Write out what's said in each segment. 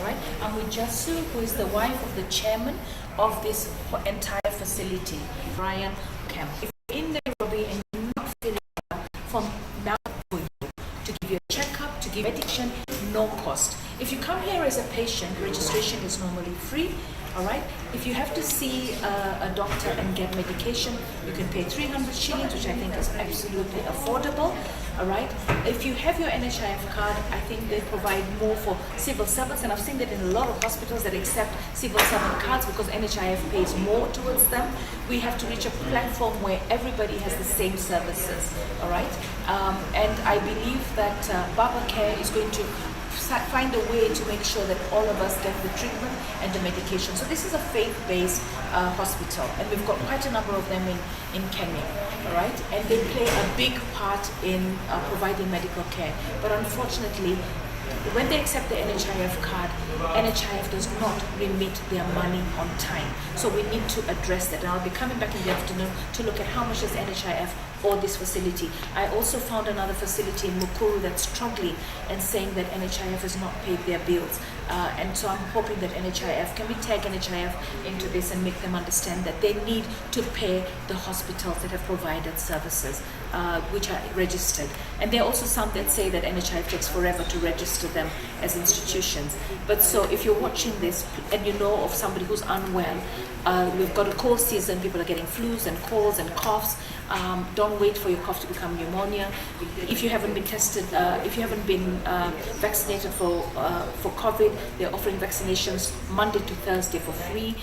right? I'm with Jasu, who is the wife of the chairman of this entire facility, Ryan Camp. If you're in Nairobi and you're not feeling well, from now for you to give you a checkup, to give medication, no cost. If you come here as a patient, registration is normally free. All right. If you have to see a doctor and get medication, you can pay 300 shillings, which I think is absolutely affordable. All right. If you have your NHIF card, I think they provide more for civil servants, and I've seen that in a lot of hospitals that accept civil servant cards because NHIF pays more towards them. We have to reach a platform where everybody has the same services. All right. And I believe that Baba Care is going to find a way to make sure that all of us get the treatment and the medication. So this is a faith-based hospital, and we've got quite a number of them in Kenya, all right? And they play a big part in providing medical care. But unfortunately, when they accept the NHIF card, NHIF does not remit their money on time. So we need to address that. And I'll be coming back in the afternoon to look at how much does NHIF owe this facility. I also found another facility in Mukuru that's struggling and saying that NHIF has not paid their bills. And so I'm hoping that NHIF, can we tag NHIF into this and make them understand that they need to pay the hospitals that have provided services, which are registered. And there are also some that say that NHIF takes forever to register them as institutions. But so if you're watching this and you know of somebody who's unwell, we've got a cold season, people are getting flus and colds and coughs. Don't wait for your cough to become pneumonia. If you haven't been tested, if you haven't been vaccinated for COVID, they're offering vaccinations Monday to Thursday for free.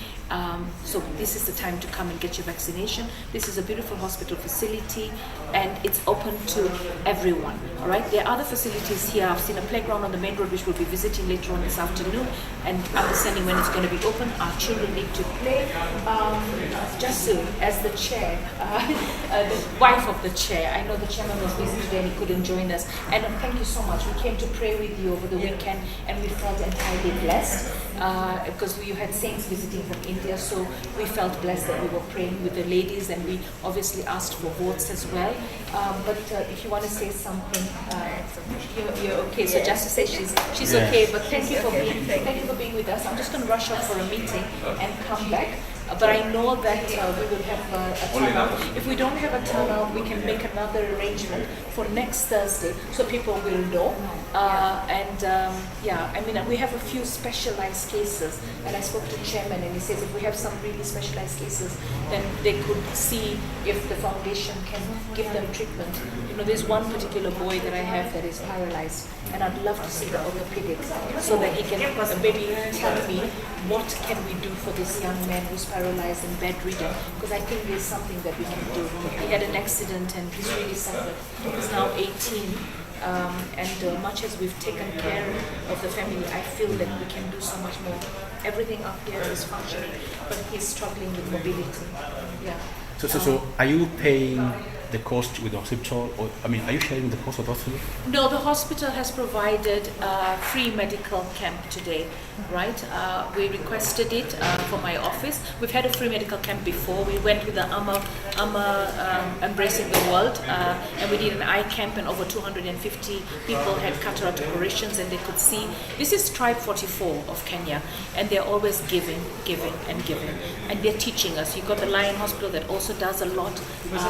So this is the time to come and get your vaccination. This is a beautiful hospital facility, and it's open to everyone. All right. There are other facilities here. I've seen a playground on the main road, which we'll be visiting later on this afternoon, and understanding when it's going to be open. Our children need to play. Jasu, as the chair, the wife of the chair. I know the chairman was busy today and he couldn't join us. And thank you so much. We came to pray with you over the weekend, and we felt entirely blessed because you had saints visiting from India. So we felt blessed that we were praying with the ladies, and we obviously asked for votes as well. But if you want to say something, you're okay. So just to say she's okay. But thank you for being with us. I'm just going to rush off for a meeting and come back. But I know that we will have a turnout. If we don't have a turnout, we can make another arrangement for next Thursday so people will know. Yeah, I mean, we have a few specialized cases, and I spoke to the chairman, and he says if we have some really specialized cases, then they could see if the foundation can give them treatment. You know, there's one particular boy that I have that is paralyzed, and I'd love to see the orthopedics so that he can maybe tell me what can we do for this young man who's paralyzed and bedridden, because I think there's something that we can do. He had an accident and he's really suffered. He's now 18, and much as we've taken care of the family, I feel that we can do so much more. Everything up here is functioning, but he's struggling with mobility. Yeah. So are you paying the cost with the hospital, or are you sharing the cost of the hospital? No, the hospital has provided a free medical camp today, right? We requested it from my office. We've had a free medical camp before. We went with the Embracing the World, and we did an eye camp, and over 250 people had cataract operations, and they could see. This is Tribe 44 of Kenya, and they're always giving, and they're teaching us. You've got the Lion Hospital that also does a lot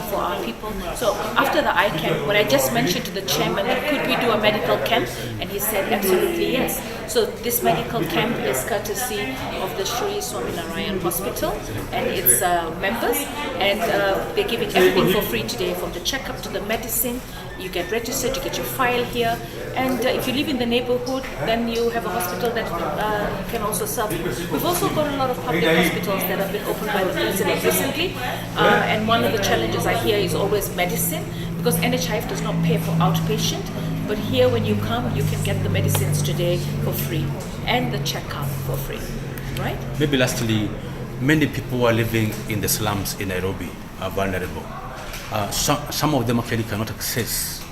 for our people. So after the eye camp, when I just mentioned to the chairman, could we do a medical camp? And he said, absolutely yes. So this medical camp is courtesy of the Shree Swaminarayan Hospital and its members, and they're giving everything for free today, from the checkup to the medicine. You get registered, you get your file here, and if you live in the neighborhood, then you have a hospital that can also serve you. We've also got a lot of public hospitals that have been opened by the president recently, and one of the challenges I hear is always medicine, because NHIF does not pay for outpatient, but here when you come, you can get the medicines today for free and the checkup for free, right? Maybe lastly, many people who are living in the slums in Nairobi are vulnerable. Some of them actually cannot access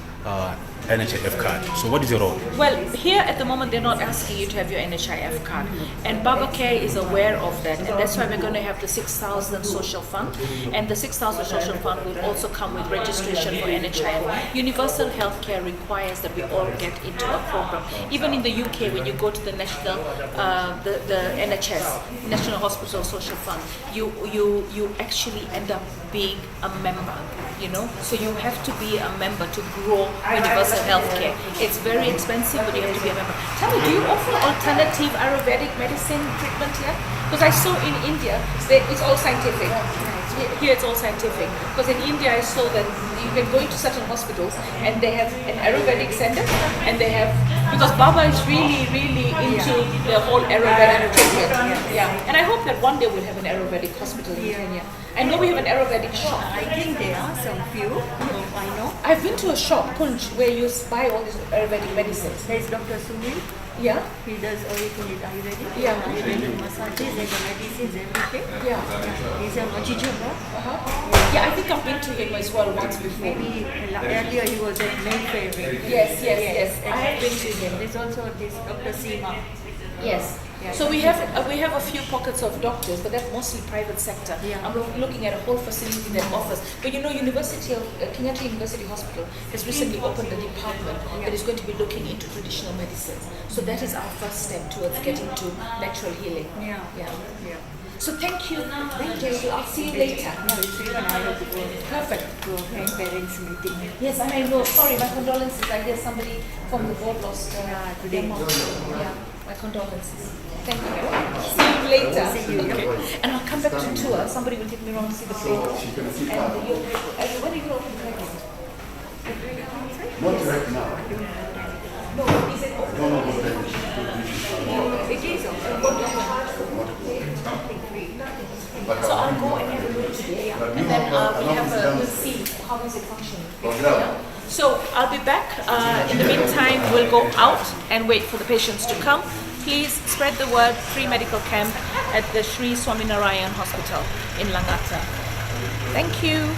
NHIF card. So what is your role? Well, here at the moment they're not asking you to have your NHIF card, and Baba Care is aware of that, and that's why we're going to have the 6,000 social fund, and the 6,000 social fund will also come with registration for NHIF. Universal healthcare requires that we all get into a program. Even in the UK, when you go to the national, the NHS, National Hospital Social Fund, you actually end up being a member. So you have to be a member to grow universal healthcare. It's very expensive, but you have to be a member. Tell me, do you offer alternative Ayurvedic medicine treatment here? Because I saw in India, it's all scientific. Here it's all scientific. Because in India I saw that you can go into certain hospitals and they have an Ayurvedic center, and they have, because Baba is really, really into the whole Ayurvedic treatment. Yeah. And I hope that one day we'll have an Ayurvedic hospital in Kenya. I know we have an Ayurvedic shop. I think there are some few, I know. I've been to a shop, Kunj, where you buy all these Ayurvedic medicines. There is Dr. Sunil. Yeah? He does everything with Ayurvedic. Yeah. Ayurvedic massages and the medicines, everything. Yeah. He's a Machichaba. Yeah, I think I've been to him as well once before. Maybe earlier he was at Mayfair. Yes. I have been to him. There's also this Dr. Seema. Yes. Yeah. So we have a few pockets of doctors, but that's mostly private sector. Yeah. I'm looking at a whole facility that offers. But University of Kenyatta University Hospital has recently opened a department that is going to be looking into traditional medicines. So that is our first step towards getting to natural healing. Yeah. So thank you. So I'll see you later. Even I have to go Perfect. to a parents meeting. Yes, and I know. Sorry, my condolences. I guess somebody from the board lost today. their mom. Yeah, my condolences. Thank you. See you later. See you. Okay. And I'll come back to tour. Somebody will take me around to see the place. And when are you going to open the next? Not right now. No, is it open? It is So I'll go and have a look today, and then we'll see how is it functioning. Yeah. So I'll be back. In the meantime, we'll go out and wait for the patients to come. Please spread the word, free medical camp at the Shree Swaminarayan Hospital in Langata. Thank you.